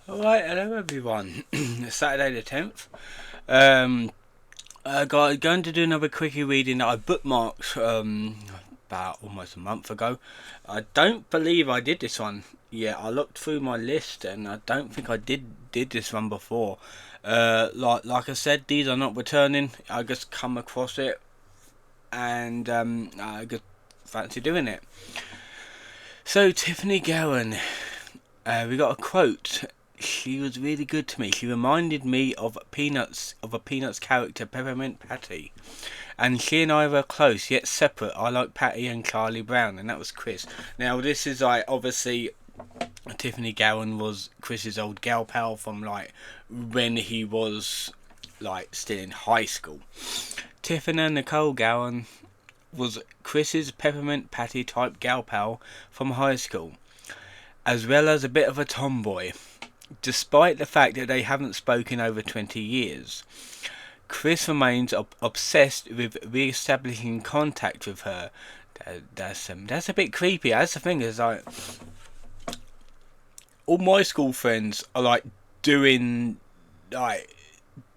Alright, hello everyone. Saturday the 10th. Um, going to do another quickie reading that I bookmarked about almost a month ago. I don't believe I did this one. Yeah, I looked through my list and I don't think I did this one before. Like I said, these are not returning. I just come across it and I just fancy doing it. So Tiffany Gowen, we got a quote. She was really good to me. She reminded me of a Peanuts character, Peppermint Patty. And she and I were close yet separate. I like Patty and Charlie Brown, and that was Chris. Now this is like obviously Tiffany Gowen was Chris's old gal pal from like when he was like still in high school. Tiffany Nicole Gowen was Chris's Peppermint Patty type gal pal from high school, as well as a bit of a tomboy, despite the fact that they haven't spoken over 20 years. Chris remains obsessed with re-establishing contact with her. That's a bit creepy. That's the thing, is like all my school friends are like doing like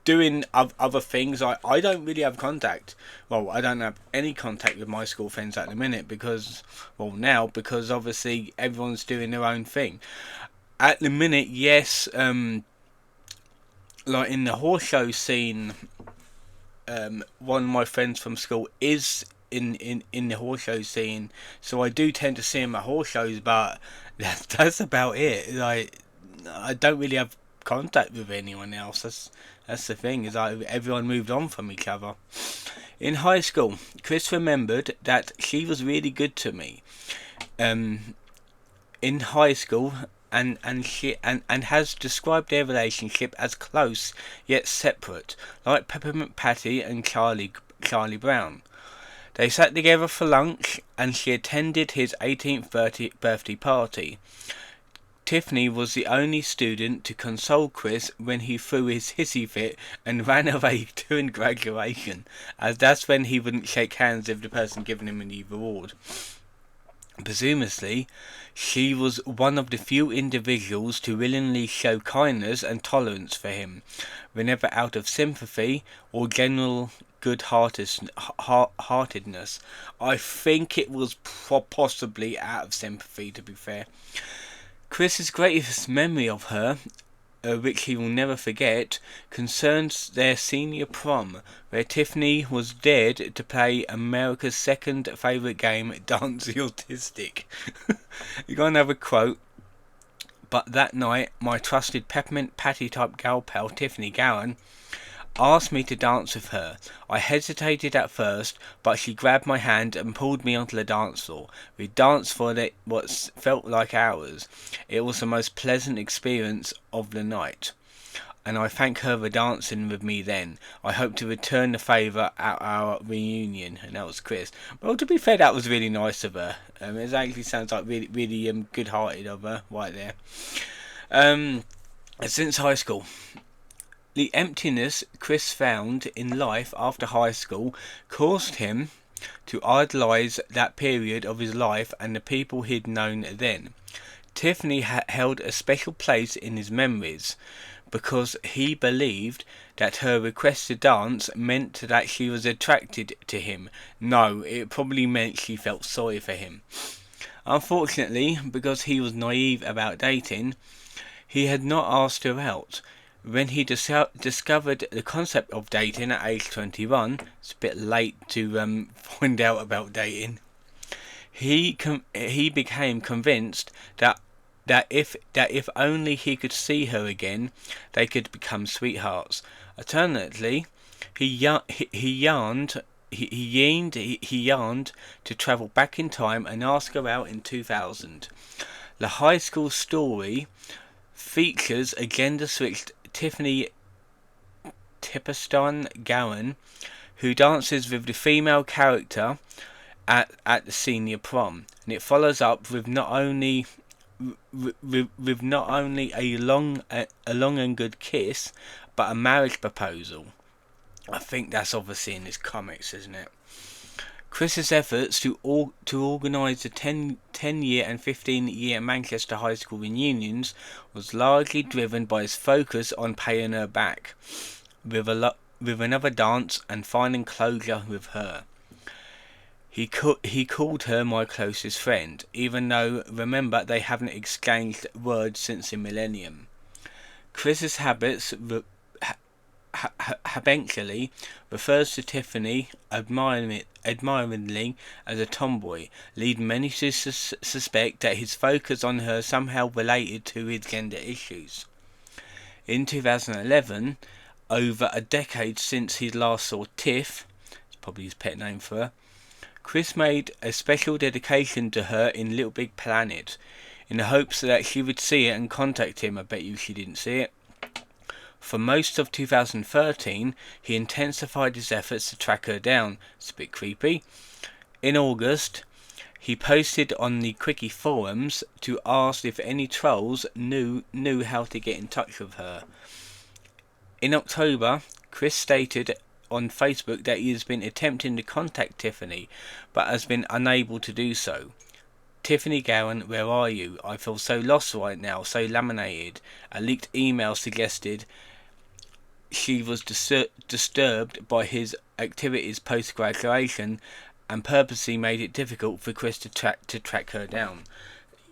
doing other things. I don't really have contact. Well, I don't have any contact with my school friends at the minute because, well, now because obviously everyone's doing their own thing. At the minute, yes, like in the horse show scene, one of my friends from school is in the horse show scene, so I do tend to see him at horse shows, but that's about it. Like, I don't really have contact with anyone else. That's the thing, is like everyone moved on from each other. In high school, Chris remembered that she was really good to me. Um, in high school, and has described their relationship as close yet separate, like Peppermint Patty and Charlie Brown. They sat together for lunch, and she attended his 18th birthday party. Tiffany was the only student to console Chris when he threw his hissy fit and ran away during graduation, as that's when he wouldn't shake hands with the person giving him the reward. Presumably, she was one of the few individuals to willingly show kindness and tolerance for him, whenever out of sympathy or general good-heartedness. I think it was possibly out of sympathy, to be fair. Chris's greatest memory of her, which he will never forget, concerns their senior prom, where Tiffany was dared to play America's second favourite game, Dance the Autistic. You're going to have a quote. But that night, my trusted Peppermint Patty type gal pal, Tiffany Gowen, asked me to dance with her. I hesitated at first, but she grabbed my hand and pulled me onto the dance floor. We danced for what felt like hours. It was the most pleasant experience of the night, and I thank her for dancing with me then. I hope to return the favour at our reunion. And that was Chris. Well, to be fair, that was really nice of her. It actually sounds like really good-hearted of her right there. Since high school, the emptiness Chris found in life after high school caused him to idolise that period of his life and the people he'd known then. Tiffany held a special place in his memories because he believed that her request to dance meant that she was attracted to him. No, it probably meant she felt sorry for him. Unfortunately, because he was naive about dating, he had not asked her out. When he discovered the concept of dating at age 21, it's a bit late to find out about dating. He became convinced that if only he could see her again, they could become sweethearts. Alternately, he yearned to travel back in time and ask her out in 2000. The high school story features a gender-switched Tiffany Gowen, who dances with the female character at the senior prom, and it follows up with not only a long and good kiss, but a marriage proposal. I think that's obviously in his comics, isn't it? Chris's efforts to organise the 10-year and 15-year Manchester High School reunions was largely driven by his focus on paying her back with another dance and finding closure with her. He called her my closest friend, even though, remember, they haven't exchanged words since the millennium. Chris's habits habitually refers to Tiffany admiringly as a tomboy, leading many to suspect that his focus on her somehow related to his gender issues. In 2011, over a decade since he last saw Tiff, it's probably his pet name for her, Chris made a special dedication to her in Little Big Planet, in the hopes that she would see it and contact him. I bet you she didn't see it. For most of 2013, he intensified his efforts to track her down. It's a bit creepy. In August, he posted on the CWCki forums to ask if any trolls knew how to get in touch with her. In October, Chris stated on Facebook that he has been attempting to contact Tiffany, but has been unable to do so. Tiffany Gowen, where are you? I feel so lost right now, so laminated. A leaked email suggested she was disturbed by his activities post-graduation and purposely made it difficult for Chris to track her down.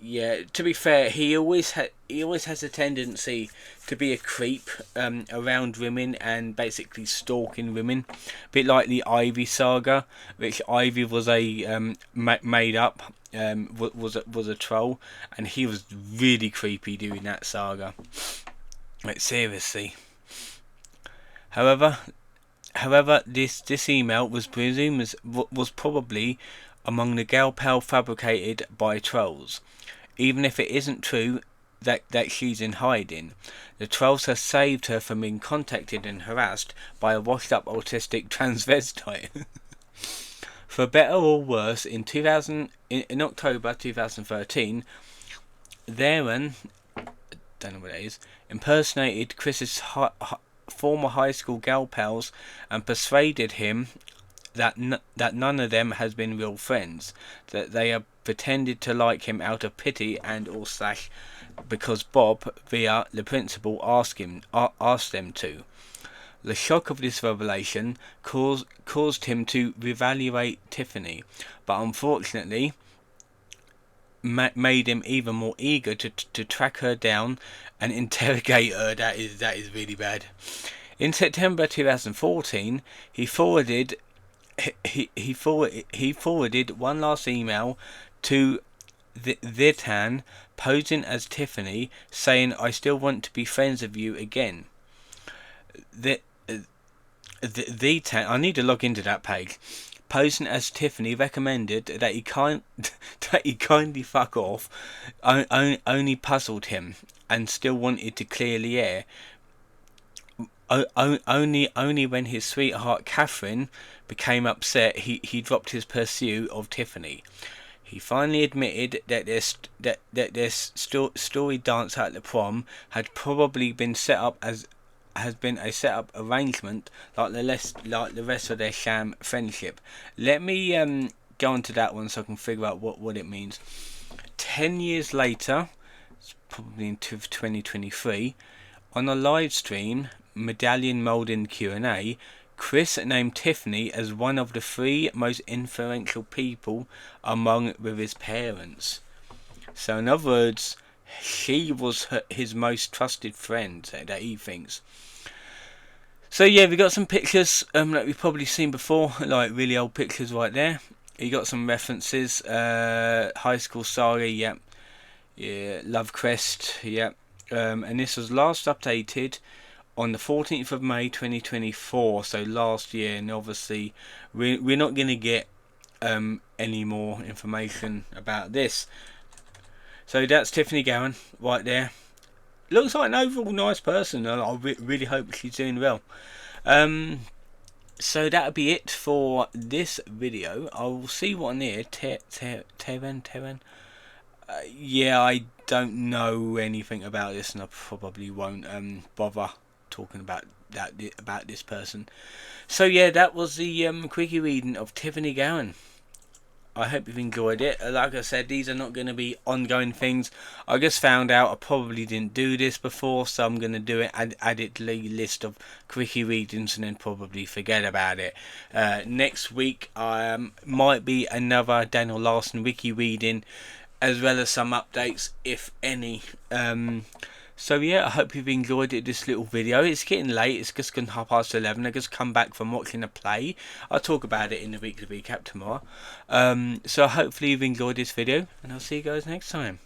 Yeah, to be fair, he always has a tendency to be a creep around women and basically stalking women, a bit like the Ivy saga, which Ivy was a made up, was a troll, and he was really creepy doing that saga. Like, seriously. However, this email was presumed was probably among the gal pal fabricated by trolls. Even if it isn't true that she's in hiding, the trolls have saved her from being contacted and harassed by a washed-up autistic transvestite. For better or worse, in October 2013, Darren, don't know what it is, impersonated Chris's former high school gal pals and persuaded him that none of them has been real friends, that they have pretended to like him out of pity and or / because Bob, via the principal, asked them to. The shock of this revelation caused him to reevaluate Tiffany, but unfortunately made him even more eager to track her down and interrogate her. That is really bad. In September 2014, he forwarded one last email to Vitan, posing as Tiffany, saying, "I still want to be friends with you again." Vitan, I need to log into that page. Posing as Tiffany recommended that he kindly fuck off, only puzzled him, and still wanted to clear the air. Only when his sweetheart Catherine became upset, he dropped his pursuit of Tiffany. He finally admitted that their story dance at the prom had probably been set up has been a set-up arrangement like the rest of their sham friendship. Let me go into that one so I can figure out what it means. 10 years later, it's probably in 2023, on a live stream, Medallion Molding Q&A, Chris named Tiffany as one of the 3 most influential people with his parents. So in other words, she was his most trusted friend, that he thinks. So yeah, we got some pictures that we've probably seen before, like really old pictures right there. You got some references, High School Saga, yeah, Love Crest, yeah, and this was last updated on the 14th of May 2024, so last year, and obviously we're not going to get any more information about this. So that's Tiffany Gowen right there. Looks like an overall nice person, and I really hope she's doing well. So that'll be it for this video. I will see what on here. Teven. Yeah, I don't know anything about this, and I probably won't bother talking about this person. So yeah, that was the quickie reading of Tiffany Gowen. I hope you've enjoyed it. Like I said, these are not going to be ongoing things. I just found out I probably didn't do this before, so I'm going to do it and add it to the list of quickie readings and then probably forget about it. Next week might be another Daniel Larson wiki reading, as well as some updates, if any. So yeah, I hope you've enjoyed this little video. It's getting late, it's just gone 11:30. I just come back from watching a play. I'll talk about it in the weekly recap tomorrow. So hopefully you've enjoyed this video, and I'll see you guys next time.